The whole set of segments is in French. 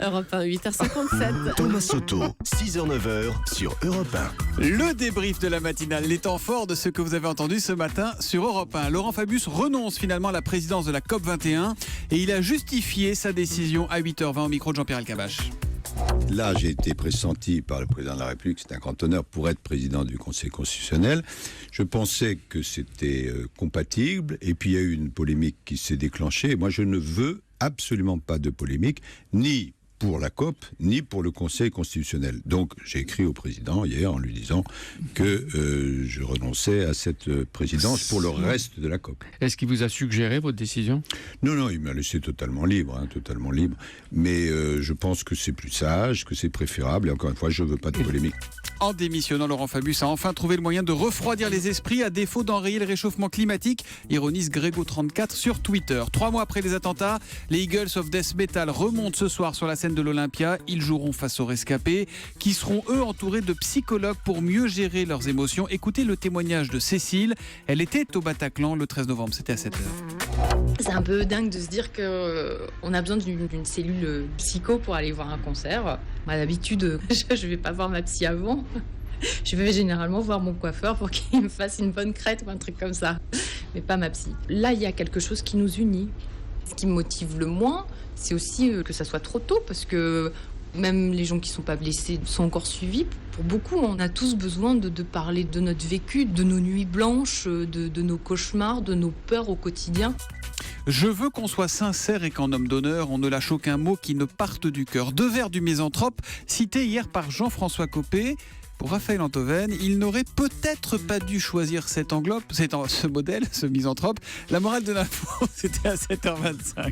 Europe 1, 8h57. Thomas Soto, 6h-9h sur Europe 1. Le débrief de la matinale, les temps forts de ce que vous avez entendu ce matin sur Europe 1. Laurent Fabius renonce finalement à la présidence de la COP21 et il a justifié sa décision à 8h20 au micro de Jean-Pierre Elkabbach. Là, j'ai été pressenti par le président de la République, c'est un grand honneur pour être président du Conseil constitutionnel. Je pensais que c'était compatible, et puis il y a eu une polémique qui s'est déclenchée. Moi, je ne veux absolument pas de polémique, ni pour la COP, ni pour le Conseil constitutionnel. Donc, j'ai écrit au président hier en lui disant que je renonçais à cette présidence pour le reste de la COP. Est-ce qu'il vous a suggéré votre décision ? Non, il m'a laissé totalement libre. Mais je pense que c'est plus sage, que c'est préférable. Et encore une fois, je ne veux pas de polémique. En démissionnant, Laurent Fabius a enfin trouvé le moyen de refroidir les esprits à défaut d'enrayer le réchauffement climatique, ironise Grégo34 sur Twitter. 3 mois après les attentats, les Eagles of Death Metal remontent ce soir sur la scène de l'Olympia. Ils joueront face aux rescapés, qui seront eux entourés de psychologues pour mieux gérer leurs émotions. Écoutez le témoignage de Cécile. Elle était au Bataclan le 13 novembre, c'était à 7h. C'est un peu dingue de se dire qu'on a besoin d'une cellule psycho pour aller voir un concert. Moi, d'habitude, je vais pas voir ma psy avant. Je vais généralement voir mon coiffeur pour qu'il me fasse une bonne crête ou un truc comme ça. Mais pas ma psy. Là, il y a quelque chose qui nous unit. Ce qui me motive le moins, c'est aussi que ça soit trop tôt, parce que même les gens qui ne sont pas blessés sont encore suivis. Pour beaucoup, on a tous besoin de parler de notre vécu, de nos nuits blanches, de nos cauchemars, de nos peurs au quotidien. Je veux qu'on soit sincère et qu'en homme d'honneur, on ne lâche aucun mot qui ne parte du cœur. 2 vers du misanthrope, cités hier par Jean-François Copé. Pour Raphaël Antoven, il n'aurait peut-être pas dû choisir ce modèle, ce misanthrope. La morale de l'info, c'était à 7h25.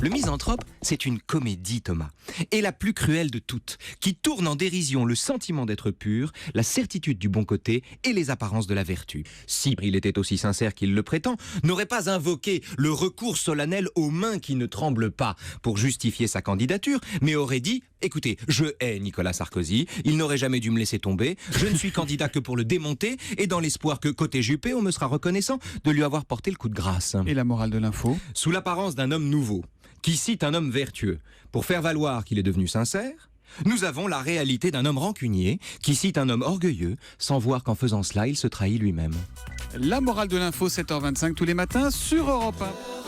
Le misanthrope, c'est une comédie, Thomas. Et la plus cruelle de toutes, qui tourne en dérision le sentiment d'être pur, la certitude du bon côté et les apparences de la vertu. Si il était aussi sincère qu'il le prétend, n'aurait pas invoqué le recours solennel aux mains qui ne tremblent pas pour justifier sa candidature, mais aurait dit « Écoutez, je hais Nicolas Sarkozy, il n'aurait jamais dû me laisser tomber, je ne suis candidat que pour le démonter et dans l'espoir que côté Juppé, on me sera reconnaissant de lui avoir porté le coup de grâce. » Et la morale de l'info ? Sous l'apparence d'un homme nouveau, qui cite un homme vertueux, pour faire valoir qu'il est devenu sincère, nous avons la réalité d'un homme rancunier, qui cite un homme orgueilleux, sans voir qu'en faisant cela, il se trahit lui-même. La morale de l'info, 7h25 tous les matins sur Europe 1.